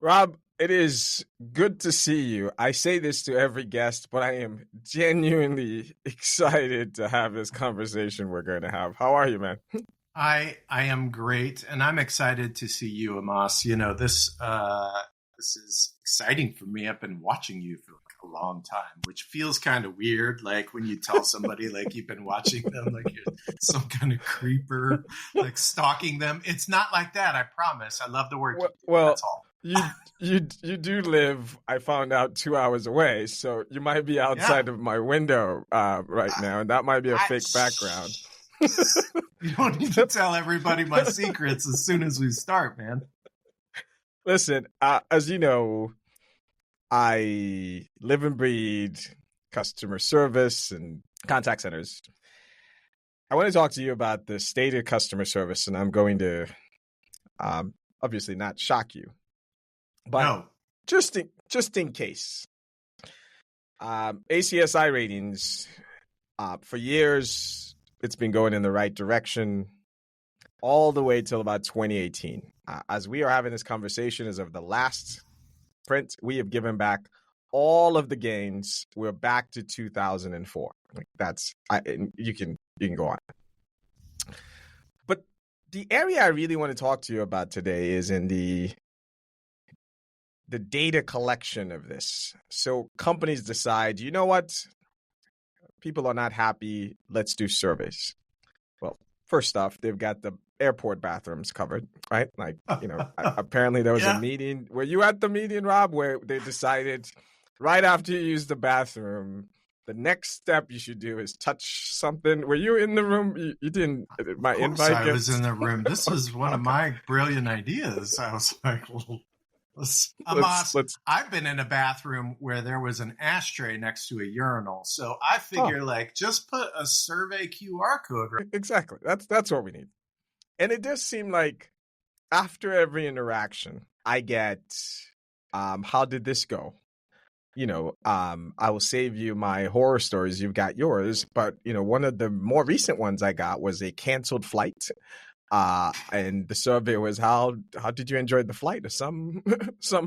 Rob, it is good to see you. I say this to every guest, but I am genuinely excited to have this conversation we're going to have. How are you, man? I am great, and I'm excited to see you, Amos. You know, this is exciting for me. I've been watching you for like a long time, which feels kind of weird. Like when you tell somebody like you've been watching them, like you're some kind of creeper, like stalking them. It's not like that. I promise. I love the work. Well, that's all. you do live, I found out, 2 hours away, so you might be outside of my window right now, and that might be a fake background. You don't need to tell everybody my secrets as soon as we start, man. Listen, as you know, I live and breathe customer service and contact centers. I want to talk to you about the state of customer service, and I'm going to obviously not shock you, but no. just in case. ACSI ratings, for years, it's been going in the right direction all the way till about 2018. As we are having this conversation, as of the last print, we have given back all of the gains. We're back to 2004. You can go on. But the area I really want to talk to you about today is in the data collection of this. So companies decide, you know what? People are not happy. Let's do surveys. Well, first off, they've got the airport bathrooms covered, right? Like, apparently there was a meeting. Were you at the meeting, Rob, where they decided right after you use the bathroom, the next step you should do is touch something? Were you in the room? You didn't. My invite. I was in the room. This was one of my brilliant ideas. I was like, well, I've been in a bathroom where there was an ashtray next to a urinal, so I figure just put a survey QR code. Right? Exactly. That's what we need. And it does seem like after every interaction, I get, how did this go? I will save you my horror stories. You've got yours. But, one of the more recent ones I got was a canceled flight. And the survey was, how did you enjoy the flight? Or some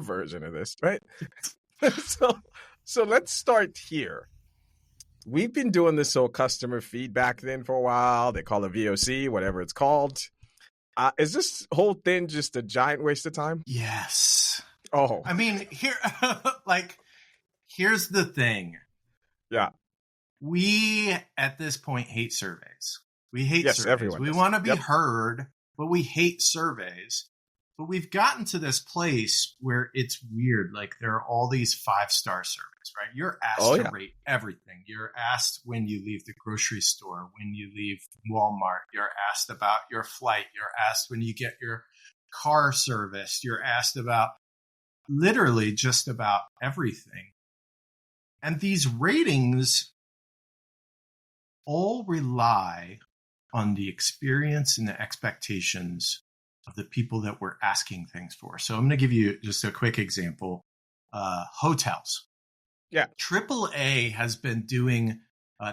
version of this, right? So let's start here. We've been doing this whole customer feedback thing for a while. They call it VOC, whatever it's called. Is this whole thing just a giant waste of time? Yes. Oh. I mean, here's the thing. Yeah. We, at this point, hate surveys. We hate surveys. Everyone we want to be heard, but we hate surveys. But we've gotten to this place where it's weird. Like there are all these 5-star surveys, right? You're asked to rate everything. You're asked when you leave the grocery store, when you leave Walmart. You're asked about your flight. You're asked when you get your car serviced. You're asked about literally just about everything. And these ratings all rely on the experience and the expectations of the people that we're asking things for. So I'm going to give you just a quick example. Hotels. Yeah. AAA has been doing,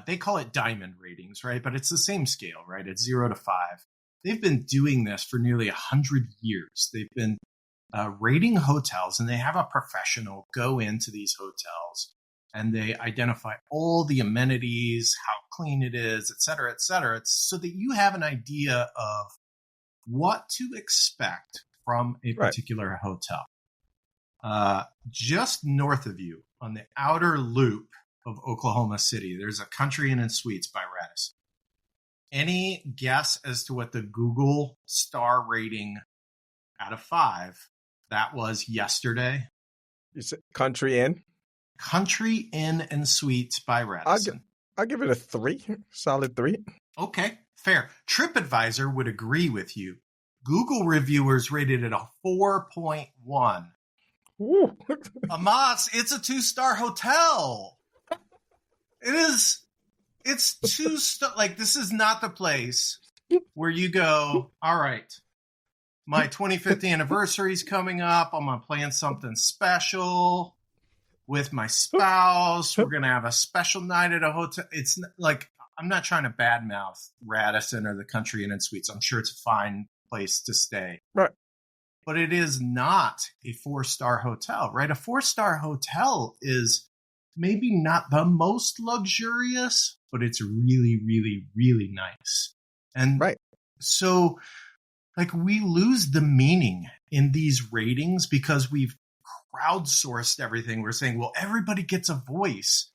they call it diamond ratings, right? But it's the same scale, right? It's 0 to 5. They've been doing this for nearly 100 years. They've been rating hotels, and they have a professional go into these hotels and they identify all the amenities, how clean it is, et cetera, so that you have an idea of what to expect from a particular hotel. Just north of you, on the outer loop of Oklahoma City, there's a Country Inn and Suites by Radisson. Any guess as to what the Google star rating out of 5 that was yesterday? You said Country Inn? Country Inn and Suites by Radisson. I'll give it a 3, solid 3. Okay, fair. TripAdvisor would agree with you. Google reviewers rated it a 4.1. Ooh. Amos, it's a 2-star hotel. It's 2-star. Like, this is not the place where you go, all right, my 25th anniversary is coming up. I'm going to plan something special with my spouse. We're going to have a special night at a hotel. It's like, I'm not trying to badmouth Radisson or the Country Inn and Suites. I'm sure it's a fine place to stay. Right. but it is not a 4-star hotel, right? A 4-star hotel is maybe not the most luxurious, but it's really, really, really nice. And Right. so like we lose the meaning in these ratings because we've crowdsourced everything. We're saying, well, everybody gets a voice,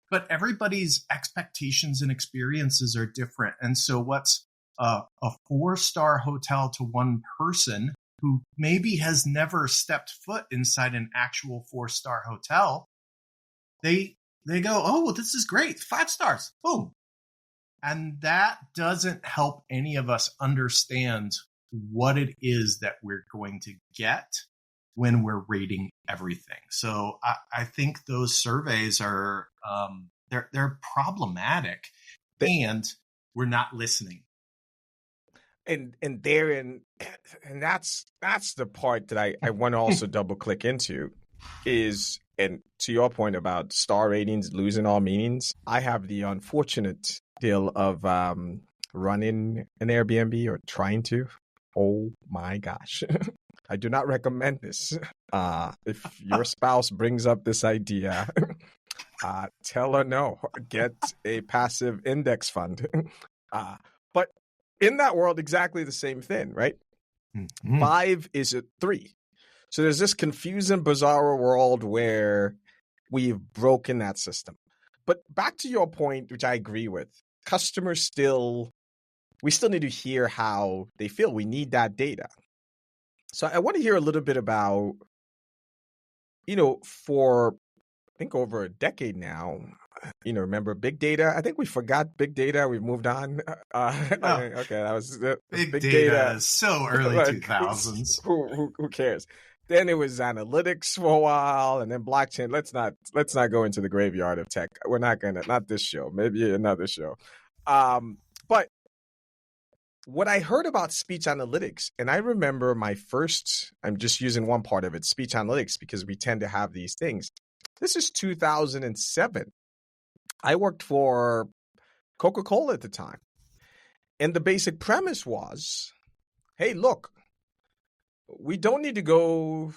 but everybody's expectations and experiences are different. And so what's a 4-star hotel to one person who maybe has never stepped foot inside an actual 4-star hotel, they go, oh, well, this is great. 5 stars. Boom. And that doesn't help any of us understand what it is that we're going to get when we're rating everything. So I think those surveys are they're problematic, and we're not listening. And therein, and that's the part that I want to also double click into is, and to your point about star ratings losing all meanings, I have the unfortunate deal of running an Airbnb or trying to. Oh my gosh. I do not recommend this. If your spouse brings up this idea, tell her no. Get a passive index fund. But in that world, exactly the same thing, right? Mm-hmm. 5 is a 3. So there's this confusing, bizarre world where we've broken that system. But back to your point, which I agree with, customers we still need to hear how they feel. We need that data. So I want to hear a little bit about, for I think over a decade now, remember big data? I think we forgot big data. We've moved on. Okay, that was big data is so early like, 2000s. Who cares? Then it was analytics for a while, and then blockchain. Let's not go into the graveyard of tech. We're not this show. Maybe another show. But what I heard about speech analytics, and I remember I'm just using one part of it, speech analytics, because we tend to have these things. This is 2007. I worked for Coca-Cola at the time. And the basic premise was, hey, look, we don't need to go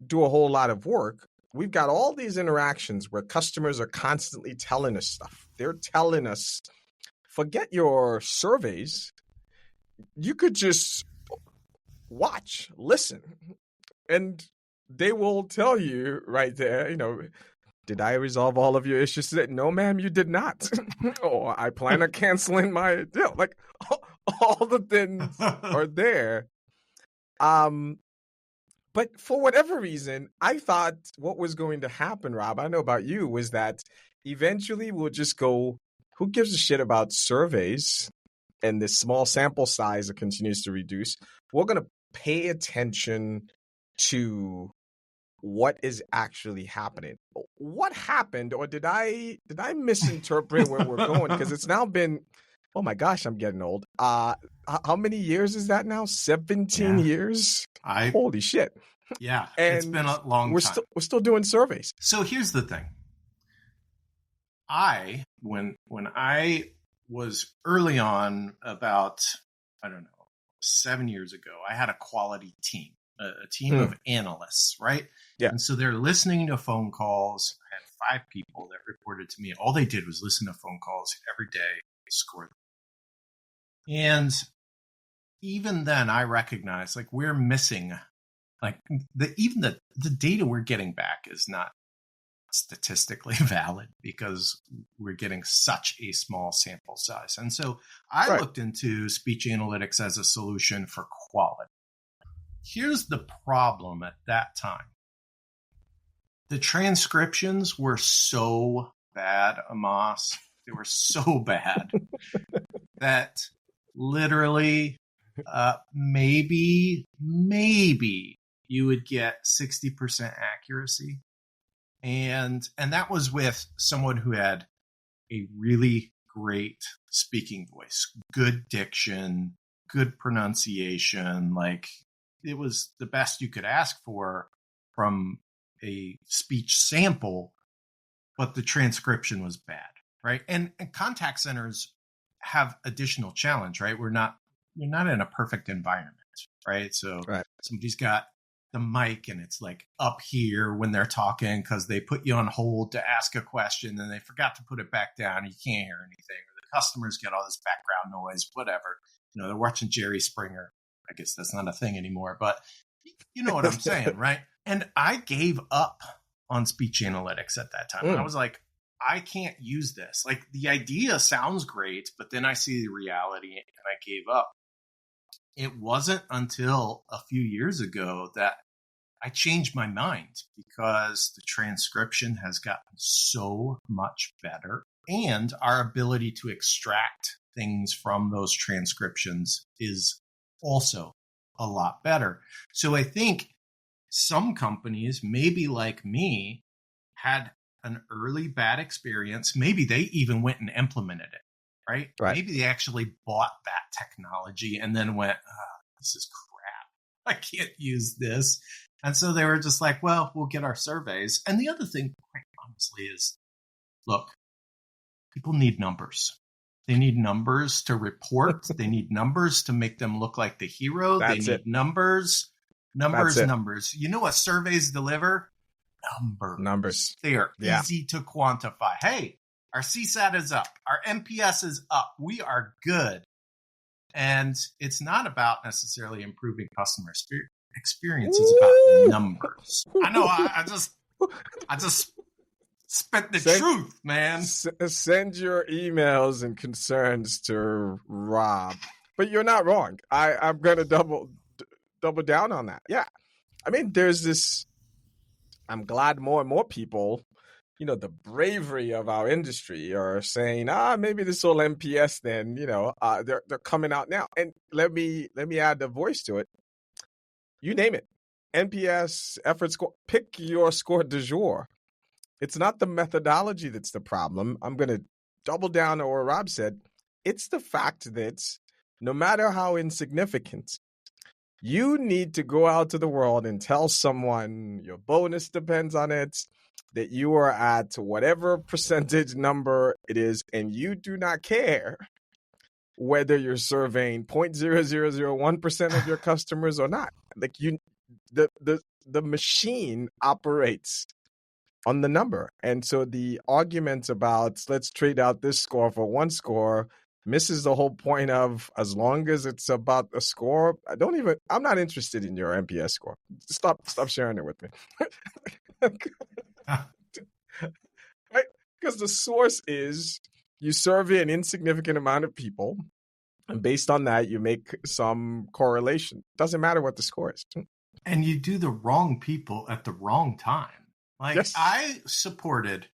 do a whole lot of work. We've got all these interactions where customers are constantly telling us stuff. They're telling us, forget your surveys. You could just watch, listen, and they will tell you right there, did I resolve all of your issues today? No, ma'am, you did not. Or I plan on canceling my deal. Like all the things are there. But for whatever reason, I thought what was going to happen, Rob, I don't know about you, was that eventually we'll just go, who gives a shit about surveys? And this small sample size that continues to reduce, we're going to pay attention to what is actually happening. What happened, or did I misinterpret where we're going? Because it's now been, oh my gosh, I'm getting old. How many years is that now? 17 years? Holy shit. Yeah, and it's been a long time. We're still doing surveys. So here's the thing. When I was early on, about, 7 years ago, I had a quality team, a team of analysts, right? Yeah. And so they're listening to phone calls. I had 5 people that reported to me. All they did was listen to phone calls every day, score them. And even then I recognized, like, we're missing, like, the data we're getting back is not statistically valid because we're getting such a small sample size. And so I looked into speech analytics as a solution for quality. Here's the problem at that time. The transcriptions were so bad, Amos. They were so bad that literally maybe you would get 60% accuracy. And that was with someone who had a really great speaking voice, good diction, good pronunciation. Like, it was the best you could ask for from a speech sample, but the transcription was bad, right? And contact centers have additional challenge, right? You're not in a perfect environment, right? So somebody's got the mic and it's like up here when they're talking because they put you on hold to ask a question and they forgot to put it back down. You can't hear anything. Or the customers get all this background noise, whatever. They're watching Jerry Springer. I guess that's not a thing anymore, but you know what I'm saying, right? And I gave up on speech analytics at that time. I was like, I can't use this. Like, the idea sounds great, but then I see the reality and I gave up. It wasn't until a few years ago that I changed my mind because the transcription has gotten so much better and our ability to extract things from those transcriptions is also a lot better. So I think some companies, maybe like me, had an early bad experience. Maybe they even went and implemented it, right? Maybe they actually bought that technology and then went, this is crap. I can't use this. And so they were just like, well, we'll get our surveys. And the other thing, quite honestly, is, look, people need numbers. They need numbers to report. They need numbers to make them look like the hero. They need numbers. You know what surveys deliver? Numbers. They are easy to quantify. Hey, our CSAT is up. Our NPS is up. We are good. And it's not about necessarily improving customer experience. It's about numbers. I know. I just spit the truth, man. Send your emails and concerns to Rob. But you're not wrong. I'm going to double down on that. Yeah. I mean, there's this, I'm glad more and more people, the bravery of our industry are saying, maybe this whole NPS then, they're coming out now. And let me add the voice to it. You name it. NPS, effort score, pick your score du jour. It's not the methodology that's the problem. I'm going to double down on what Rob said. It's the fact that no matter how insignificant, you need to go out to the world and tell someone your bonus depends on it, that you are at whatever percentage number it is, and you do not care whether you're surveying 0.0001% of your customers or not. Like, the machine operates on the number. And so the argument about let's trade out this score for one score misses the whole point of, as long as it's about a score, I'm not interested in your NPS score. Stop sharing it with me. Right? Because the source is you survey an insignificant amount of people, and based on that, you make some correlation. Doesn't matter what the score is. And you do the wrong people at the wrong time. Like, yes. I supported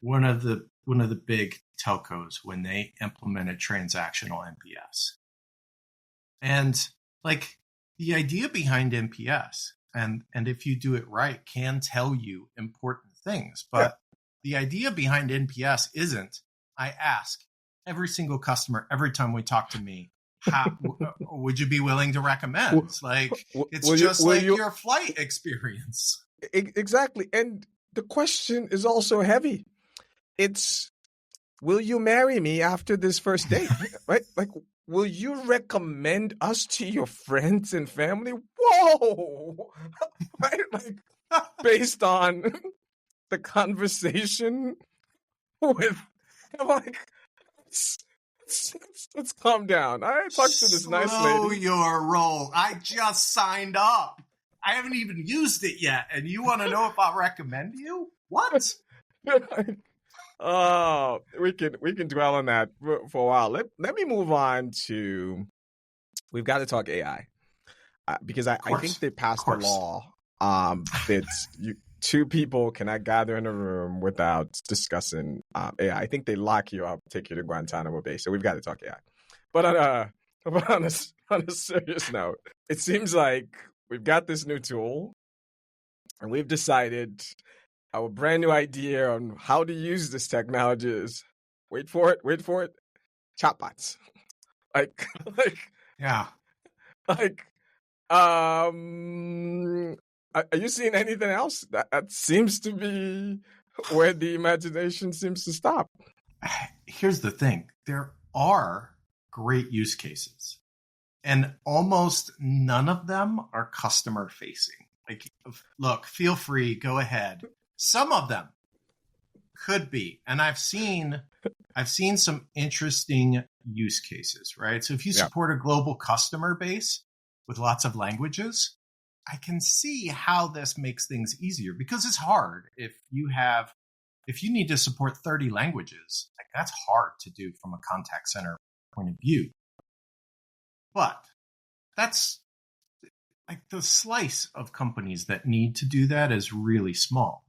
one of the big telcos when they implemented transactional NPS. And like, the idea behind NPS, and if you do it right, can tell you important things. But the idea behind NPS isn't, I ask every single customer every time we talk to me, would you be willing to recommend? Like, it's just like your flight experience. Exactly. And the question is also heavy. It's, will you marry me after this first date? Right? Like, will you recommend us to your friends and family? Whoa! Right? Like, based on the conversation with, I'm like, let's calm down. I talked to this nice lady. Slow your roll. I just signed up. I haven't even used it yet, and you want to know if I'll recommend you? What? Oh, we can dwell on that for a while. Let me move on to, we've got to talk AI, because I think they passed a law that two people cannot gather in a room without discussing AI. I think they lock you up, take you to Guantanamo Bay. So we've got to talk AI. But on a serious note, it seems like we've got this new tool, and we've decided our brand new idea on how to use this technology is, wait for it, chatbots. Are you seeing anything else? That seems to be where the imagination seems to stop. Here's the thing. There are great use cases, and almost none of them are customer facing. Like, look, feel free, go ahead. Some of them could be, and I've seen some interesting use cases, right? So if you support a global customer base with lots of languages, I can see how this makes things easier, because it's hard if you need to support 30 languages. Like, that's hard to do from a contact center point of view. But that's like the slice of companies that need to do that is really small.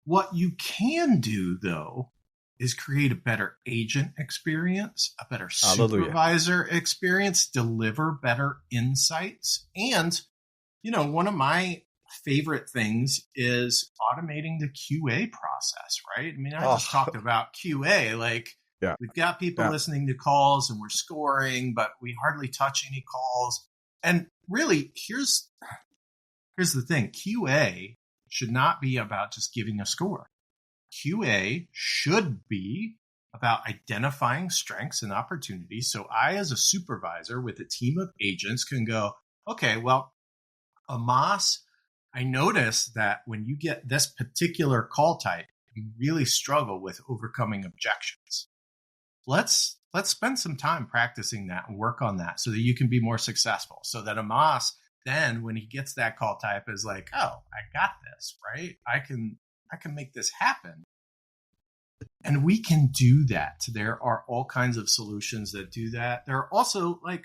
What you can do, though, is create a better agent experience, a better supervisor experience, deliver better insights. And, one of my favorite things is automating the QA process, right? I mean, I just talked about QA. Like, we've got people listening to calls and we're scoring, but we hardly touch any calls. And really, here's the thing. QA should not be about just giving a score. QA should be about identifying strengths and opportunities. So I, as a supervisor with a team of agents, can go, okay, well, Amos, I noticed that when you get this particular call type, you really struggle with overcoming objections. Let's spend some time practicing that and work on that so that you can be more successful. So that Amos, then when he gets that call type, is like, oh, I got this, right? I can make this happen. And we can do that. There are all kinds of solutions that do that. There are also, like,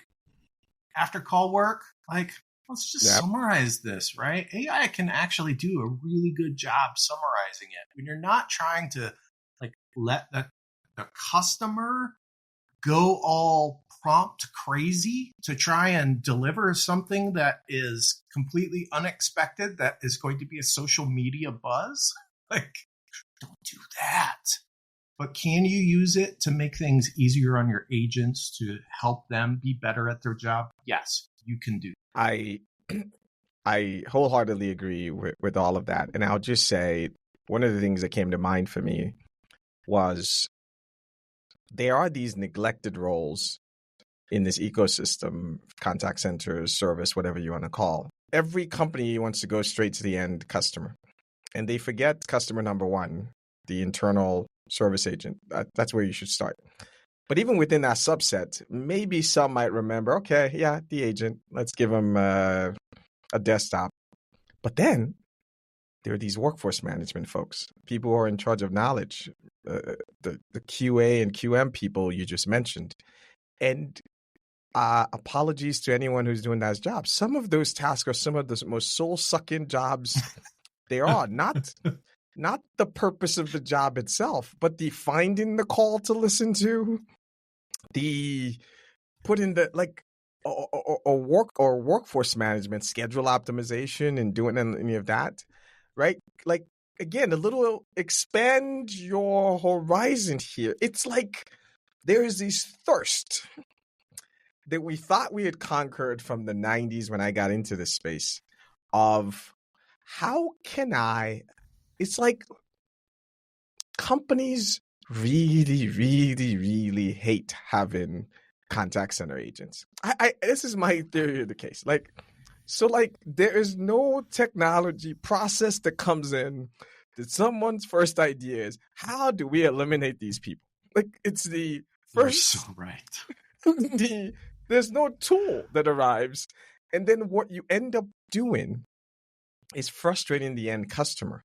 after call work, like, let's just summarize this, right? AI can actually do a really good job summarizing it. When you're not trying to, like, let the customer go all prompt crazy to try and deliver something that is completely unexpected, that is going to be a social media buzz. Like, don't do that. But can you use it to make things easier on your agents, to help them be better at their job? Yes, you can do that. I wholeheartedly agree with all of that. And I'll just say, one of the things that came to mind for me was there are these neglected roles in this ecosystem, contact centers, service, whatever you want to call. Every company wants to go straight to the end customer. And they forget customer number one, the internal service agent. That's where you should start. But even within that subset, maybe some might remember, okay, the agent, let's give them a desktop. But then there are these workforce management folks, people who are in charge of knowledge, the QA and QM people you just mentioned. And apologies to anyone who's doing that job. Some of those tasks are some of the most soul-sucking jobs there are. Not the purpose of the job itself, but the finding the call to listen to, the putting the workforce management, schedule optimization, and doing any of that, right? Like, again, a little expand your horizon here. It's like there is this thirst that we thought we had conquered from the 90s when I got into this space of how can it's like companies really, really, really hate having contact center agents. This is my theory of the case. There is no technology process that comes in that someone's first idea is, how do we eliminate these people? Like, it's the first. You're so right. There's no tool that arrives. And then what you end up doing is frustrating the end customer,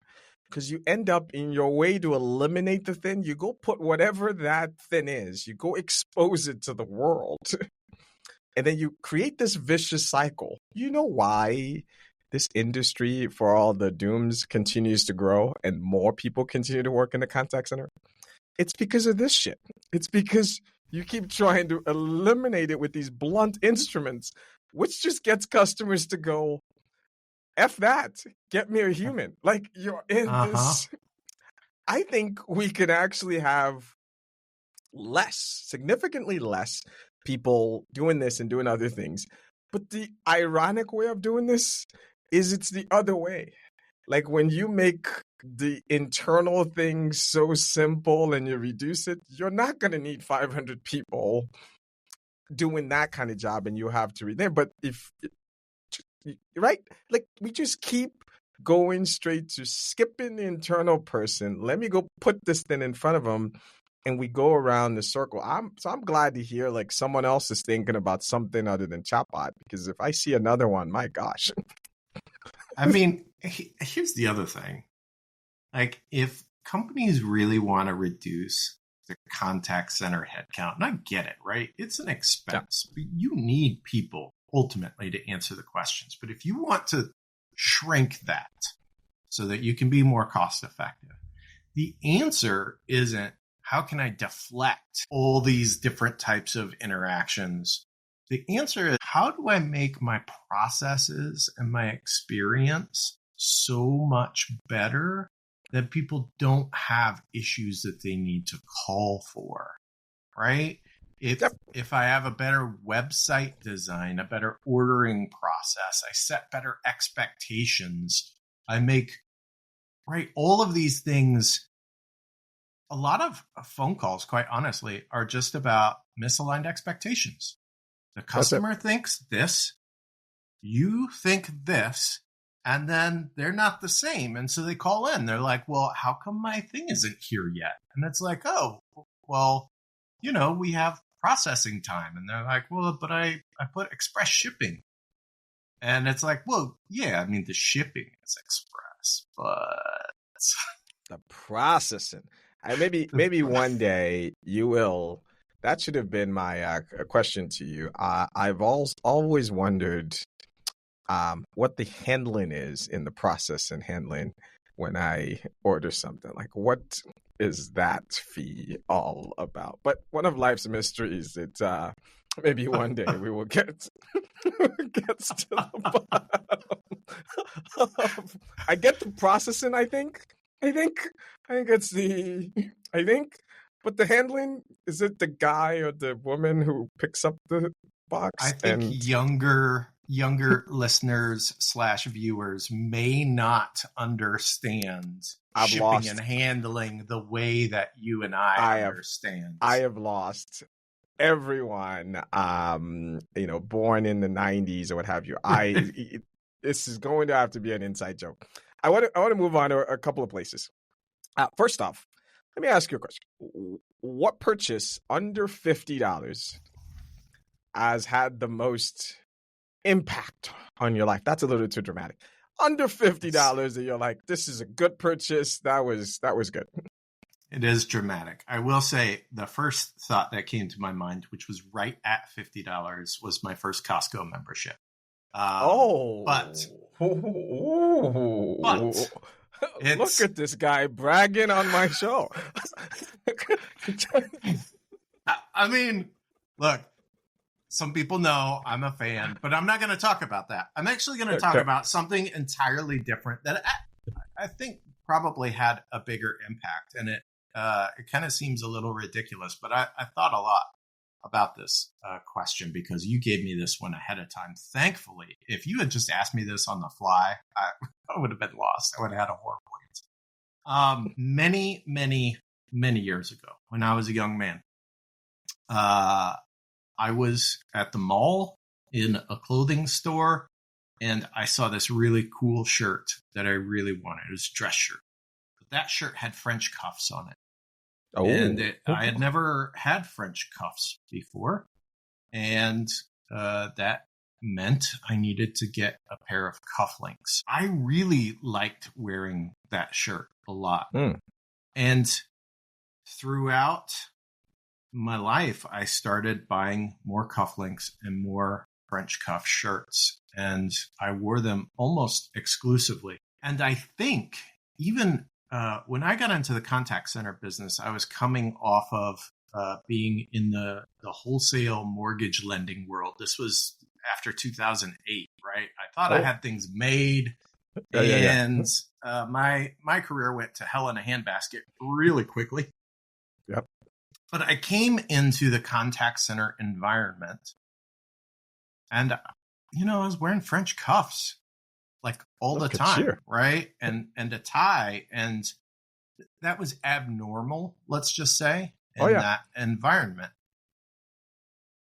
because you end up, in your way to eliminate the thing, you go put whatever that thing is, you go expose it to the world. And then you create this vicious cycle. You know why this industry, for all the dooms, continues to grow and more people continue to work in the contact center? It's because of this shit. It's because you keep trying to eliminate it with these blunt instruments, which just gets customers to go, F that, get me a human. Like, you're in this. I think we could actually have significantly less people doing this and doing other things. But the ironic way of doing this is it's the other way. Like, when you make the internal things so simple and you reduce it, you're not going to need 500 people doing that kind of job, and you have to read there. But if right? Like we just keep going straight to skipping the internal person. Let me go put this thing in front of them, and we go around the circle. I'm glad to hear like someone else is thinking about something other than chatbot, because if I see another one, my gosh. I mean, here's the other thing. Like, if companies really want to reduce the contact center headcount, and I get it, right? It's an expense, but you need people ultimately to answer the questions. But if you want to shrink that so that you can be more cost effective, the answer isn't how can I deflect all these different types of interactions. The answer is how do I make my processes and my experience so much better that people don't have issues that they need to call for, right? If I have a better website design, a better ordering process, I set better expectations, I make, right, all of these things. A lot of phone calls, quite honestly, are just about misaligned expectations. The customer thinks this, you think this, and then they're not the same. And so they call in. They're like, well, how come my thing isn't here yet? And it's like, oh, well, we have processing time. And they're like, well, but I put express shipping. And it's like, well, yeah, I mean, the shipping is express, but the processing. Maybe one day you will. That should have been my question to you. I've always wondered what the handling is in the process and handling when I order something. Like, what is that fee all about? But one of life's mysteries that maybe one day we will get to the bottom. I get the processing. I think it's but the handling, is it the guy or the woman who picks up the box? I think younger listeners / viewers may not understand shipping and handling the way that you and I understand. I have lost everyone, born in the 90s or what have you. This is going to have to be an inside joke. I want to move on to a couple of places. First off, let me ask you a question. What purchase under $50 has had the most impact on your life? That's a little too dramatic. Under $50 that you're like, this is a good purchase. That was good. It is dramatic. I will say the first thought that came to my mind, which was right at $50, was my first Costco membership. But look at this guy bragging on my show. I mean, look, some people know I'm a fan, but I'm not going to talk about that. I'm actually going to talk about something entirely different that I think probably had a bigger impact. And it kind of seems a little ridiculous, but I thought a lot about this question because you gave me this one ahead of time. Thankfully, if you had just asked me this on the fly, I would have been lost. I would have had a horrible answer. Many years ago, when I was a young man, I was at the mall in a clothing store, and I saw this really cool shirt that I really wanted. It was a dress shirt, but that shirt had French cuffs on it. Oh. And I had never had French cuffs before, and that meant I needed to get a pair of cufflinks. I really liked wearing that shirt a lot. And throughout my life, I started buying more cufflinks and more French cuff shirts, and I wore them almost exclusively. And I think even when I got into the contact center business, I was coming off of being in the wholesale mortgage lending world. This was after 2008, right? I thought I had things made, and my career went to hell in a handbasket really quickly. Yep. But I came into the contact center environment, and I was wearing French cuffs like all the time, right? And a tie, and that was abnormal, let's just say, in that environment.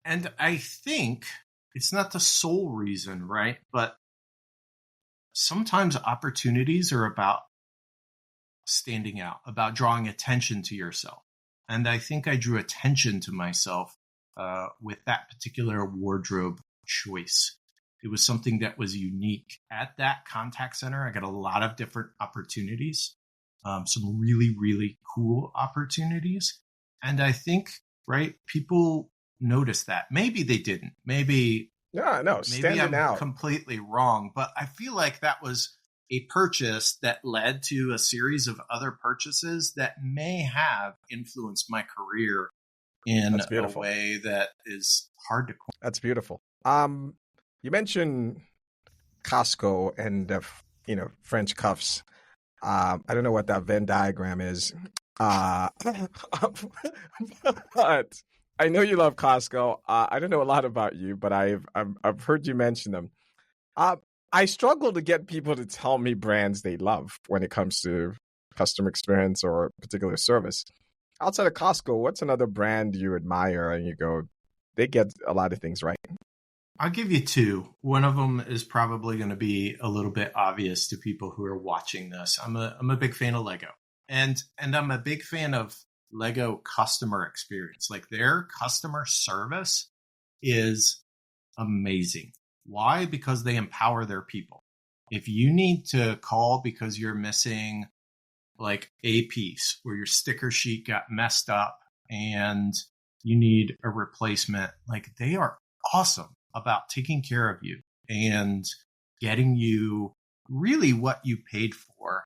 And I think it's not the sole reason, right? But sometimes opportunities are about standing out, about drawing attention to yourself. And I think I drew attention to myself with that particular wardrobe choice. It was something that was unique. At that contact center, I got a lot of different opportunities, some really, really cool opportunities. And I think, right, people noticed that. Maybe they didn't. Maybe No, standing I'm out. completely wrong, but I feel like that was a purchase that led to a series of other purchases that may have influenced my career in That's a beautiful. way that is hard to quantify. That's beautiful. You mentioned Costco and French cuffs. I don't know what that Venn diagram is, but I know you love Costco. I don't know a lot about you, but I've heard you mention them. I struggle to get people to tell me brands they love when it comes to customer experience or particular service. Outside of Costco, what's another brand you admire and you go, they get a lot of things right? I'll give you two. One of them is probably going to be a little bit obvious to people who are watching this. I'm a big fan of Lego, and I'm a big fan of Lego customer experience. Like their customer service is amazing. Why? Because they empower their people. If you need to call because you're missing like a piece or your sticker sheet got messed up and you need a replacement, like they are awesome about taking care of you and getting you really what you paid for.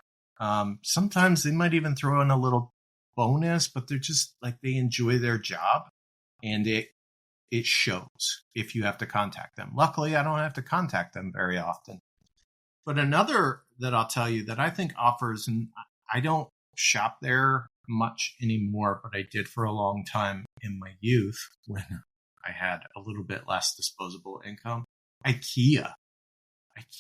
Sometimes they might even throw in a little bonus, but they're just like they enjoy their job, and it shows if you have to contact them. Luckily, I don't have to contact them very often. But another that I'll tell you that I think offers, and I don't shop there much anymore, but I did for a long time in my youth when I had a little bit less disposable income. IKEA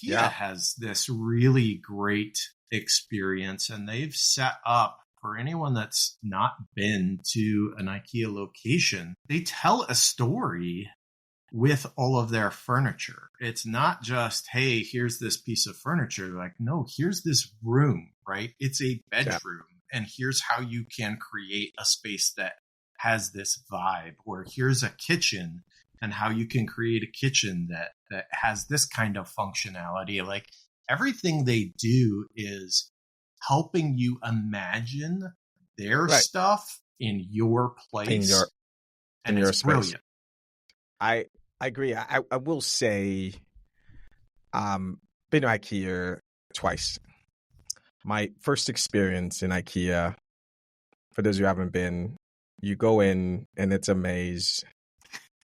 has this really great experience, and they've set up, for anyone that's not been to an IKEA location, they tell a story with all of their furniture. It's not just, hey, here's this piece of furniture. Like, no, here's this room, right? It's a bedroom, and here's how you can create a space that has this vibe. Or here's a kitchen, and how you can create a kitchen that has this kind of functionality. Like everything they do is helping you imagine their stuff in your place, in your it's space. brilliant. I agree. I will say, been to IKEA twice. My first experience in IKEA, for those who haven't been, you go in and it's a maze,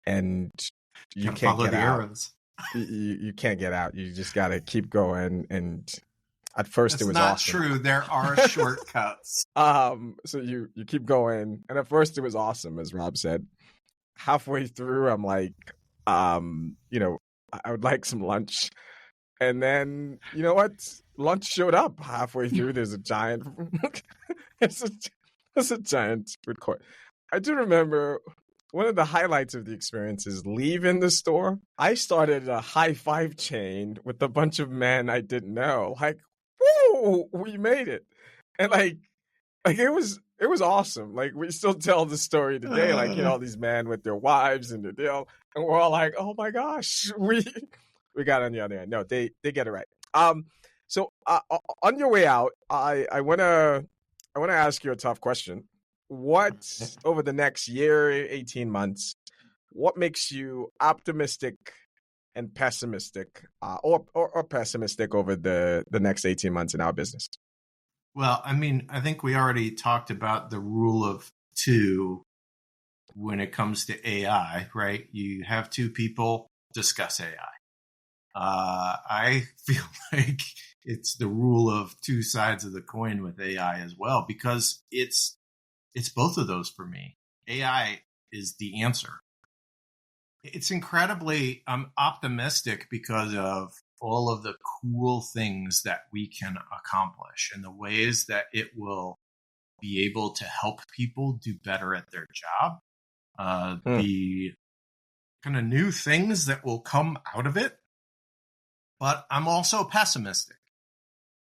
and you can't follow get the out. Arrows. You can't get out. You just got to keep going. And at first, That's it was not awesome. true. There are shortcuts. So you keep going, and at first it was awesome, as Rob said. Halfway through, I'm like, I would like some lunch. And then, you know what? Lunch showed up halfway through. There's a giant, there's a giant food court. I do remember one of the highlights of the experience is leaving the store. I started a high five chain with a bunch of men I didn't know. Like, woo, we made it. And like it was awesome. Like we still tell the story today. Like, all these men with their wives and their deal, and we're all like, "Oh my gosh, we got on the other end." No, they get it right. So on your way out, I wanna ask you a tough question. What over the next year, 18 months, what makes you optimistic and pessimistic, or pessimistic over the next 18 months in our business? Well, I mean, I think we already talked about the rule of two when it comes to AI, right? You have two people discuss AI. I feel like it's the rule of two sides of the coin with AI as well, because it's both of those for me. AI is the answer. It's incredibly optimistic because of all of the cool things that we can accomplish and the ways that it will be able to help people do better at their job. The kind of new things that will come out of it But I'm also pessimistic.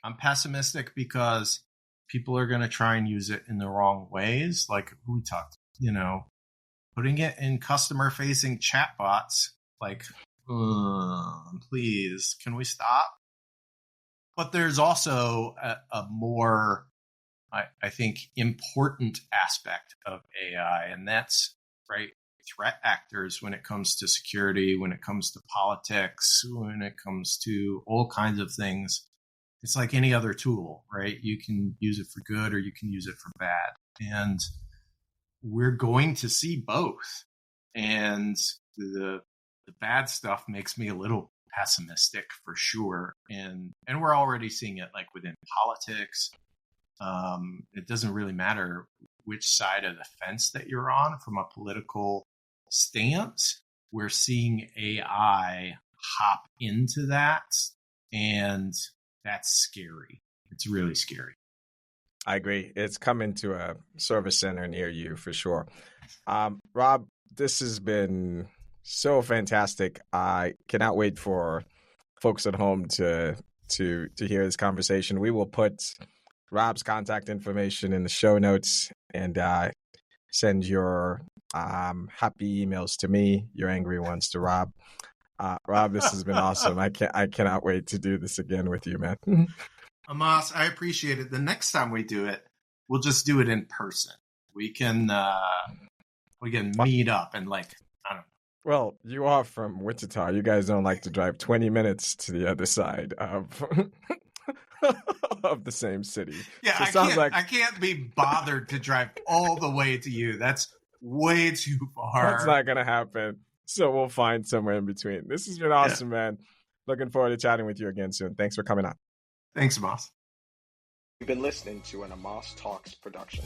I'm pessimistic because people are going to try and use it in the wrong ways. Like we talked, putting it in customer-facing chatbots, like, please, can we stop? But there's also a more, I think, important aspect of AI, and that's, right, threat actors when it comes to security, when it comes to politics, when it comes to all kinds of things. It's like any other tool, right? You can use it for good or you can use it for bad. And we're going to see both. And the bad stuff makes me a little pessimistic for sure. And we're already seeing it like within politics. It doesn't really matter which side of the fence that you're on from a political stance. We're seeing AI hop into that, and that's scary. It's really scary. I agree. It's coming to a service center near you for sure. Rob, this has been so fantastic. I cannot wait for folks at home to hear this conversation. We will put Rob's contact information in the show notes, and send your happy emails to me, your angry ones to Rob. Rob, this has been awesome. I cannot wait to do this again with you, man. Amos, I appreciate it. The next time we do it, we'll just do it in person. We can meet up and, like, I don't know. Well, you are from Wichita. You guys don't like to drive 20 minutes to the other side of of the same city. Yeah, so I can't be bothered to drive all the way to you. That's way too far. That's not going to happen. So we'll find somewhere in between. This has been awesome, man. Looking forward to chatting with you again soon. Thanks for coming on. Thanks, Amos. You've been listening to an Amos Talks production.